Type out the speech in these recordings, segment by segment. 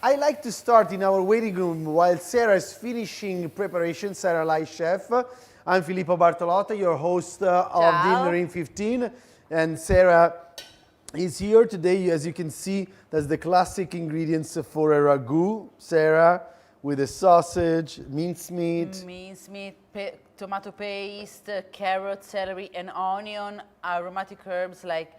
I like to start in our waiting room while Sarah is finishing preparation. Sara Lai, chef. I'm Filippo Bartolotta, your host of Dinner in 15. And Sarah is here today. As you can see, that's the classic ingredients for a ragu, Sarah, with a sausage, mincemeat. Tomato paste, carrot, celery, and onion, aromatic herbs like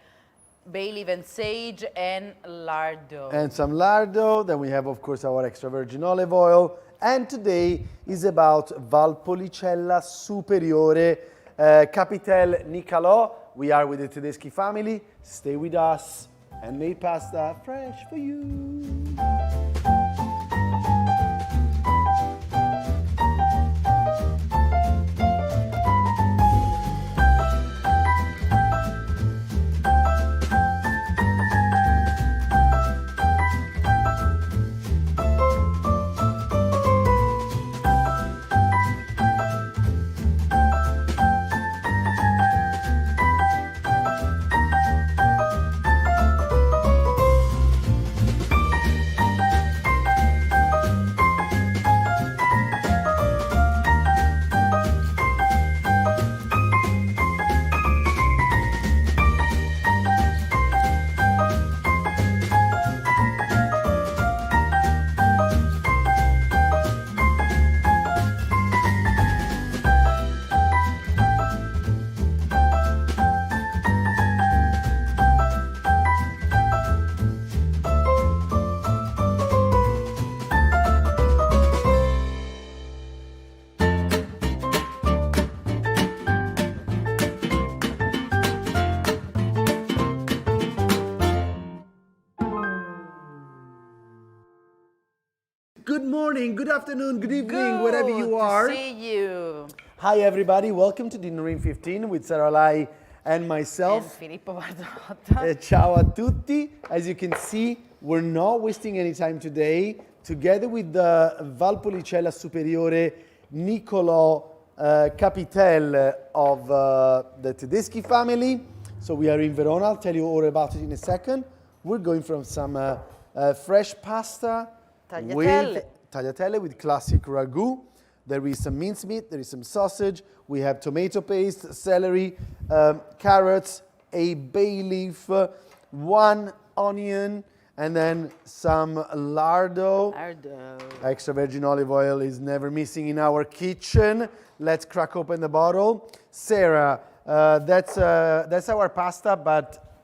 bay leaf and sage, and lardo. And some lardo. Then we have, of course, our extra virgin olive oil. And today is about Valpolicella Superiore Capitel Nicalo. We are with the Tedeschi family. Stay with us. Handmade pasta, fresh for you. Good morning, good afternoon, good evening, wherever you are. Good to see you. Hi everybody, welcome to Dinner in 15 with Sara Lai and myself. And Filippo Bartolotta. Ciao a tutti. As you can see, we're not wasting any time today. Together with the Valpolicella Superiore Nicalo Capitel of the Tedeschi family. So we are in Verona, I'll tell you all about it in a second. We're going from some fresh pasta. Tagliatelle with classic ragu. There is some mincemeat, there is some sausage. We have tomato paste, celery, carrots, a bay leaf, one onion, and then some lardo. Extra virgin olive oil is never missing in our kitchen. Let's crack open the bottle. Sarah, that's our pasta, but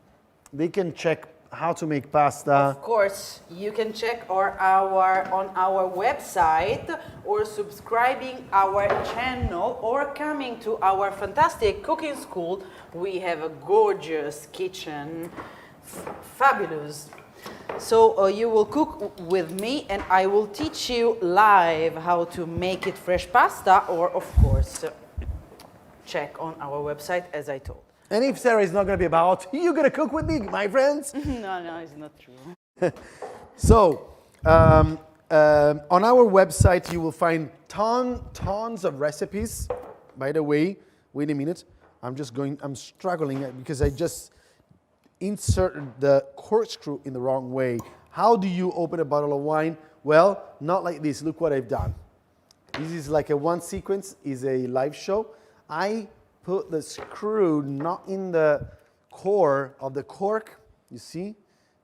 they can check how to make pasta. Of course, you can check on our website or subscribing our channel or coming to our fantastic cooking school. We have a gorgeous kitchen, fabulous. So you will cook with me and I will teach you live how to make it fresh pasta, or of course, check on our website as I told. And if Sarah is not going to be about, you're going to cook with me, my friends? No, it's not true. So, on our website, you will find tons of recipes. By the way, wait a minute. I'm struggling because I just inserted the corkscrew in the wrong way. How do you open a bottle of wine? Well, not like this. Look what I've done. This is like a one sequence, is a live show. I put the screw not in the core of the cork, you see,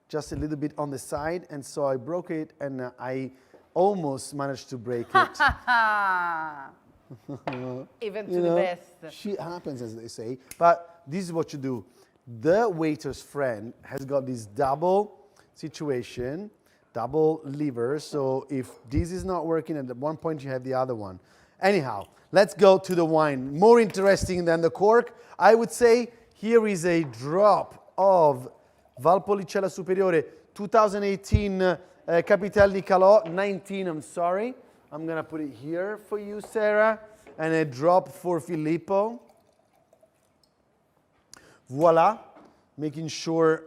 just a little bit on the side, and so I broke it and I almost managed to break it. Even to the best. Shit happens, as they say. But this is what you do. The waiter's friend has got this double situation, double lever, so if this is not working, at one point you have the other one. Anyhow, let's go to the wine. More interesting than the cork, I would say. Here is a drop of Valpolicella Superiore 2018 Capitel Nicalo, 19, I'm sorry. I'm going to put it here for you, Sarah. And a drop for Filippo. Voila. Making sure,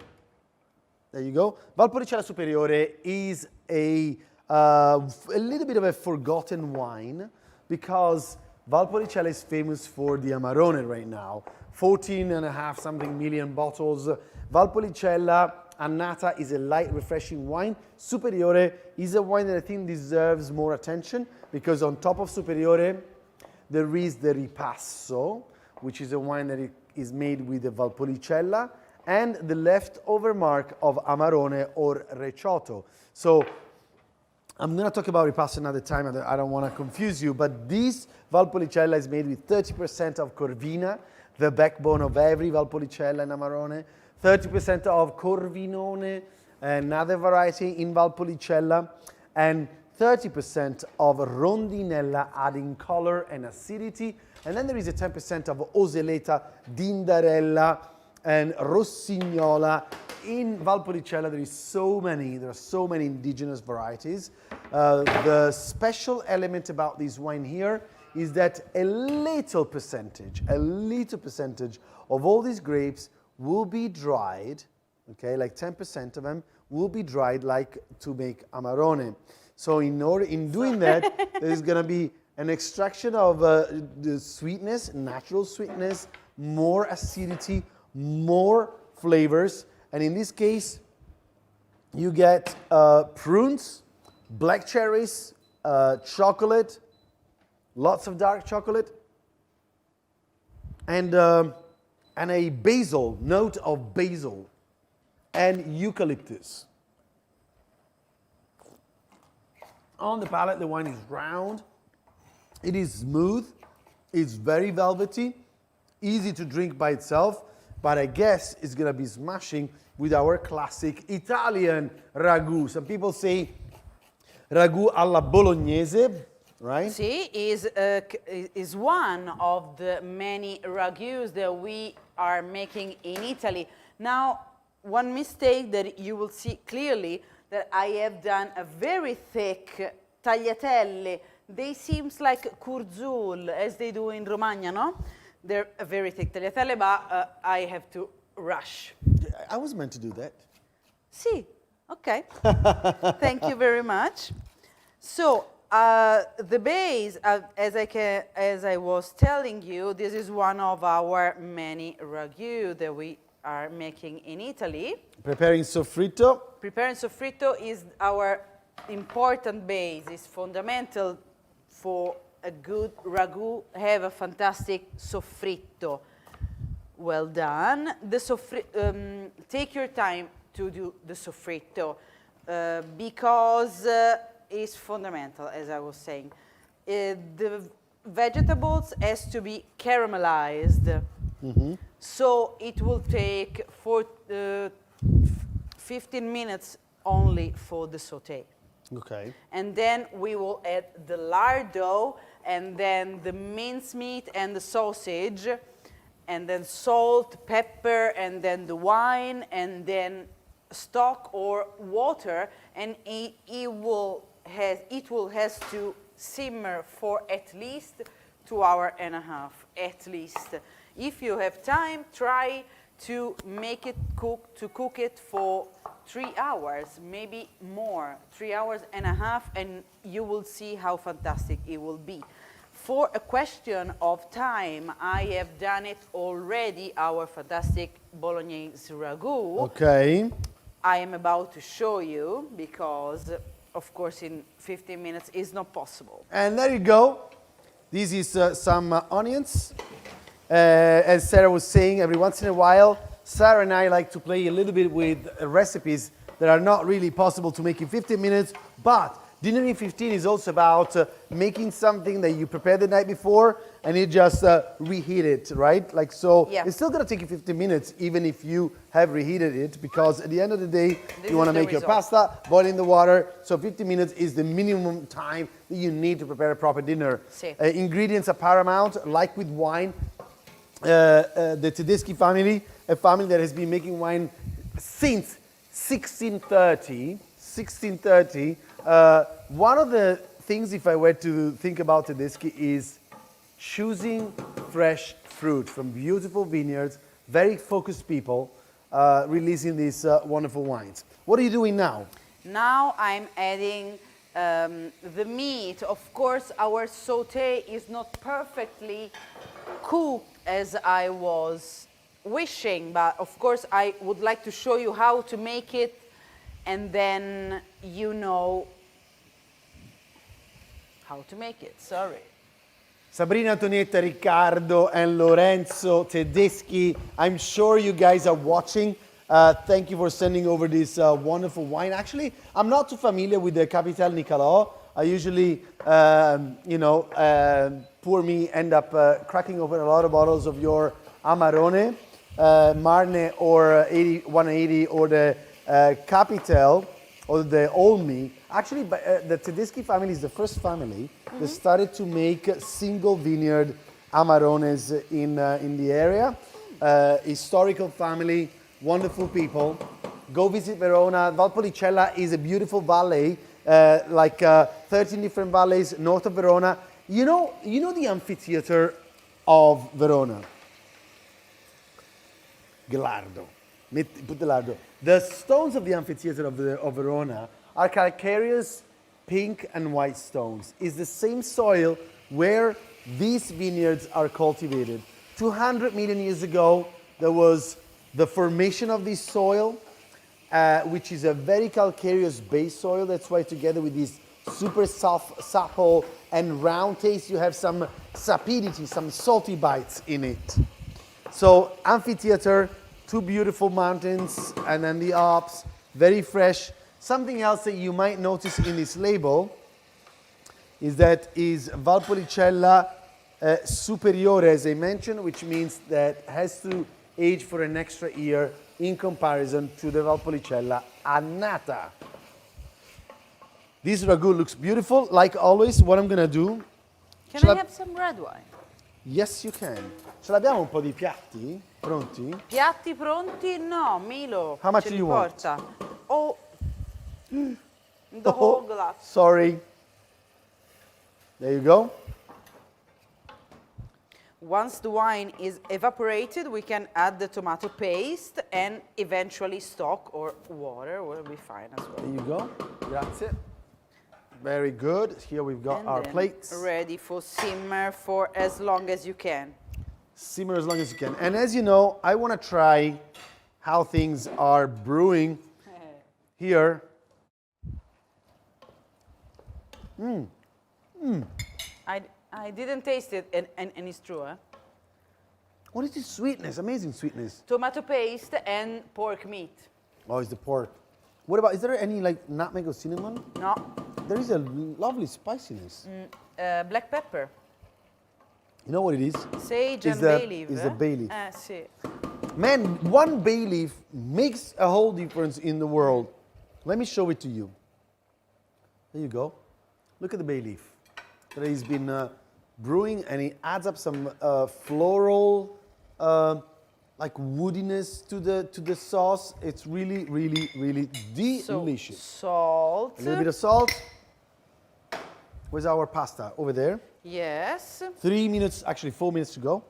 there you go. Valpolicella Superiore is a little bit of a forgotten wine because Valpolicella is famous for the Amarone right now. 14 and a half something million bottles. Valpolicella Annata is a light, refreshing wine. Superiore is a wine that I think deserves more attention because on top of Superiore, there is the Ripasso, which is a wine that is made with the Valpolicella, and the leftover mark of Amarone or Recioto. So I'm going to talk about Ripasso another time. I don't want to confuse you, but this Valpolicella is made with 30% of Corvina, the backbone of every Valpolicella and Amarone, 30% of Corvinone, another variety in Valpolicella, and 30% of Rondinella, adding color and acidity. And then there is a 10% of Oseleta, Dindarella, and Rossignola. In Valpolicella, there are so many indigenous varieties. The special element about this wine here is that a little percentage of all these grapes will be dried, okay, like 10% of them will be dried like to make Amarone. So in doing that, there's gonna be an extraction of the sweetness, natural sweetness, more acidity, more flavors, and in this case, you get prunes, black cherries, chocolate, lots of dark chocolate, and a basil, note of basil, and eucalyptus. On the palate, the wine is round, it is smooth, it's very velvety, easy to drink by itself, but I guess it's gonna be smashing with our classic Italian ragu. Some people say ragu alla bolognese, right? See, is one of the many ragus that we are making in Italy. Now, one mistake that you will see clearly that I have done a very thick tagliatelle. They seems like curzul, as they do in Romagna, no? They're a very thick tagliatelle, but I have to rush. I was meant to do that. Sì, okay. Thank you very much. So, the base, as I was telling you, this is one of our many ragu that we are making in Italy. Preparing soffritto. Preparing soffritto is our important base. It's fundamental for a good ragu. Have a fantastic soffritto. Well done. Take your time to do the soffritto because it's fundamental, as I was saying. The vegetables has to be caramelized. Mm-hmm. So it will take 15 minutes only for the sauté. Okay. And then we will add the lardo, and then the mincemeat and the sausage, and then salt, pepper, and then the wine, and then stock or water, and it will has to simmer for at least 2 hours and a half, at least. If you have time, try to make it cook it for 3 hours, maybe more, 3 hours and a half, and you will see how fantastic it will be. For a question of time, I have done it already, our fantastic Bolognese ragu. Okay. I am about to show you because, of course, in 15 minutes is not possible. And there you go. This is some onions. As Sarah was saying, every once in a while, Sarah and I like to play a little bit with recipes that are not really possible to make in 15 minutes, but Dinner in 15 is also about making something that you prepared the night before and you just reheat it, right? Like so, yeah. It's still gonna take you 15 minutes even if you have reheated it, because at the end of the day, you wanna make your pasta, boil in the water, so 15 minutes is the minimum time that you need to prepare a proper dinner. Si. Ingredients are paramount, like with wine. The Tedeschi family, a family that has been making wine since 1630. One of the things, if I were to think about Tedeschi, is choosing fresh fruit from beautiful vineyards, very focused people, releasing these wonderful wines. What are you doing now? Now I'm adding the meat. Of course, our sauté is not perfectly cooked as I was wishing, but of course I would like to show you how to make it, and then you know how to make it. Sorry. Sabrina, Antonietta, Riccardo, and Lorenzo Tedeschi, I'm sure you guys are watching. Thank you for sending over this wonderful wine. Actually, I'm not too familiar with the Capitel Nicalo. I usually, poor me, end up cracking open a lot of bottles of your Amarone, Marne, or 180, or the Capitel, or the Olmi. Actually, the Tedeschi family is the first family that started to make single vineyard Amarones in the area. Historical family, wonderful people. Go visit Verona. Valpolicella is a beautiful valley, 13 different valleys north of Verona. You know the amphitheater of Verona? Ghelardo. Put the lardo. The stones of the amphitheater of Verona are calcareous pink and white stones. It's the same soil where these vineyards are cultivated. 200 million years ago, there was the formation of this soil, which is a very calcareous base soil. That's why together with this super soft, supple, and round taste, you have some sapidity, some salty bites in it. So amphitheater, two beautiful mountains, and then the Alps, very fresh. Something else that you might notice in this label is that is Valpolicella Superiore, as I mentioned, which means that has to age for an extra year in comparison to the Valpolicella Annata. This ragu looks beautiful. Like always, what I'm gonna do... Can I have some red wine? Yes, you can. Ce l'abbiamo un po' di piatti pronti? Piatti pronti? No, Milo. How much do you want? Oh, the whole glass. Sorry. There you go. Once the wine is evaporated, we can add the tomato paste and eventually stock or water will be fine as well. There you go. Grazie. Very good. Here we've got our plates. Ready for simmer for as long as you can. Simmer as long as you can. And as you know, I want to try how things are brewing here. I didn't taste it, and it's true, eh? What is this sweetness? Amazing sweetness. Tomato paste and pork meat. Oh, it's the pork. What about, is there any like nutmeg or cinnamon? No. There is a lovely spiciness. Black pepper. You know what it is? Sage and bay leaf. It's the bay leaf. Sì. Man, one bay leaf makes a whole difference in the world. Let me show it to you. There you go. Look at the bay leaf that he's been brewing, and it adds up some floral, like woodiness to the sauce. It's really, really, really delicious. Salt. A little bit of salt. Where's our pasta? Over there. Yes. 3 minutes, actually 4 minutes to go.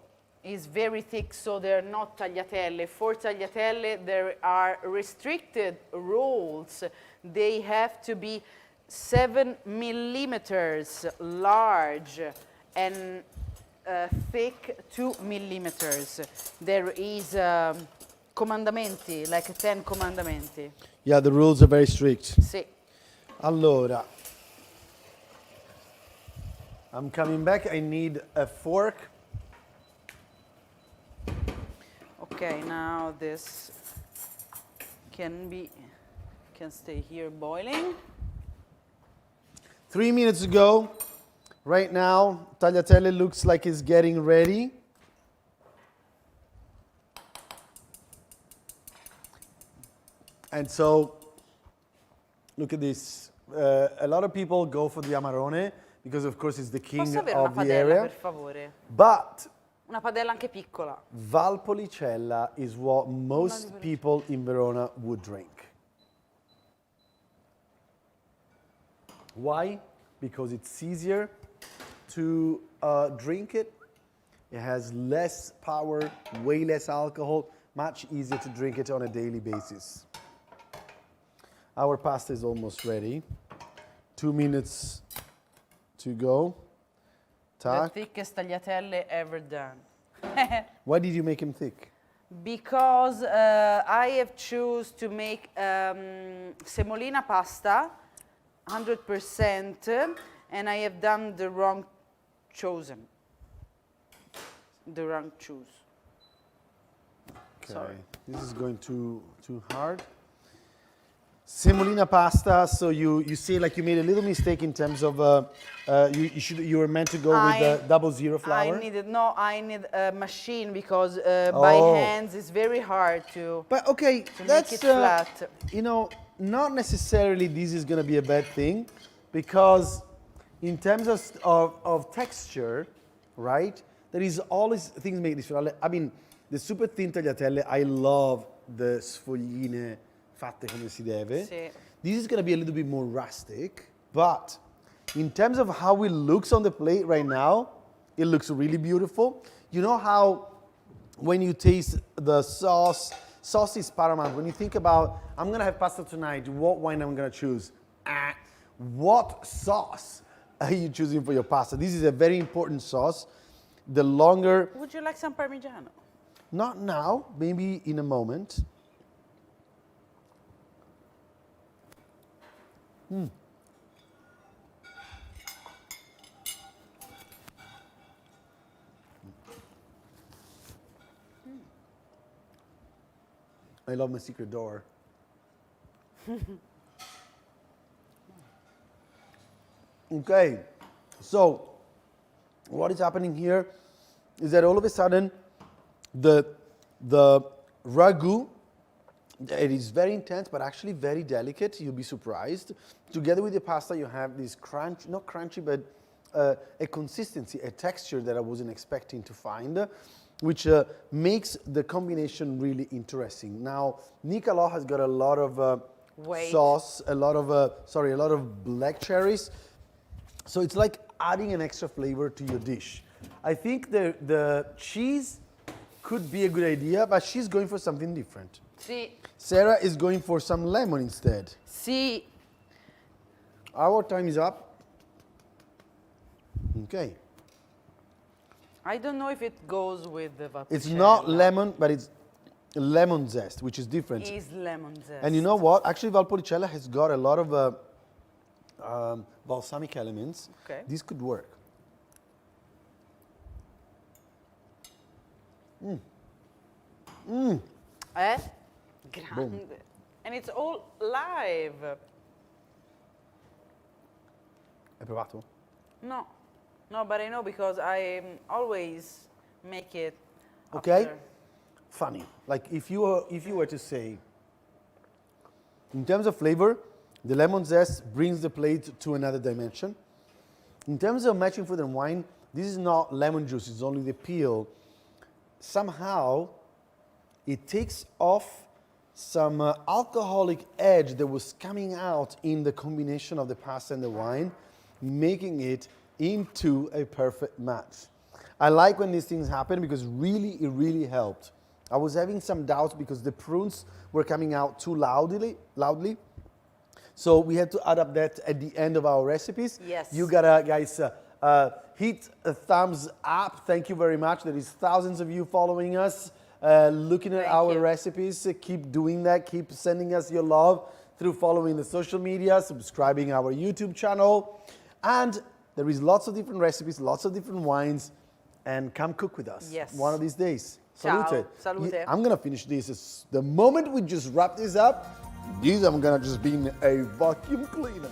Is very thick, so they're not tagliatelle. For tagliatelle, there are restricted rules. They have to be 7 millimeters large and thick 2 millimeters. There is comandamenti, like 10 comandamenti. Yeah, the rules are very strict. Sì. Allora, I'm coming back. I need a fork. Okay, now this can stay here boiling. 3 minutes ago. Right now, tagliatelle looks like it's getting ready. And so, look at this. A lot of people go for the Amarone because, of course, it's the king Posso avere una of the padella, area. per favore? But Una padella anche piccola. Valpolicella is what most people in Verona would drink. Why? Because it's easier to drink it. It has less power, way less alcohol, much easier to drink it on a daily basis. Our pasta is almost ready. 2 minutes to go. The Tac. thickest tagliatelle ever done. Why did you make him thick? Because I have choose to make semolina pasta, 100%, and I have done the wrong choose. Okay. Sorry. This is going too hard. Semolina pasta. So you say like you made a little mistake in terms of you were meant to go with the 00 flour. I need a machine because by hands it's very hard to. But okay, to that's make it flat. You know, not necessarily this is going to be a bad thing, because in terms of texture, right? There is always things make this. I mean, the super thin tagliatelle. I love the sfogline fatte come si deve. Sì. This is going to be a little bit more rustic, but in terms of how it looks on the plate right now, it looks really beautiful. You know how when you taste the sauce is paramount. When you think about, I'm going to have pasta tonight, what wine I'm going to choose? What sauce are you choosing for your pasta? This is a very important sauce. The longer... Would you like some Parmigiano? Not now, maybe in a moment. I love my secret door. Okay, so what is happening here is that all of a sudden the ragu, it is very intense but actually very delicate. You'll be surprised. Together with the pasta you have this crunch, not crunchy, but a consistency, a texture that I wasn't expecting to find, which makes the combination really interesting. Now, Nicalo has got a lot of sauce, a lot of black cherries. So it's like adding an extra flavor to your dish. I think the cheese could be a good idea, but she's going for something different. Sì. Sarah is going for some lemon instead. Sì. Our time is up. Okay. I don't know if it goes with the Valpolicella. It's not lemon, but it's lemon zest, which is different. It is lemon zest. And you know what? Actually, Valpolicella has got a lot of balsamic elements. Okay. This could work. Grande. Boom. And it's all live. Hai provato? No. No, but I know because I always make it Okay. after. Funny. Like if you were to say, in terms of flavor, the lemon zest brings the plate to another dimension. In terms of matching food and wine, this is not lemon juice, it's only the peel. Somehow, it takes off some alcoholic edge that was coming out in the combination of the pasta and the wine, making it into a perfect match. I like when these things happen because it really helped. I was having some doubts because the prunes were coming out too loudly. So we had to add up that at the end of our recipes. Yes. You gotta, guys, hit a thumbs up. Thank you very much. There is thousands of you following us, looking at our recipes. Keep doing that. Keep sending us your love through following the social media, subscribing our YouTube channel. And there is lots of different recipes, lots of different wines. And come cook with us one of these days. Ciao. Salute. Salute. I'm gonna finish this. The moment we just wrap this up, I'm gonna just be in a vacuum cleaner.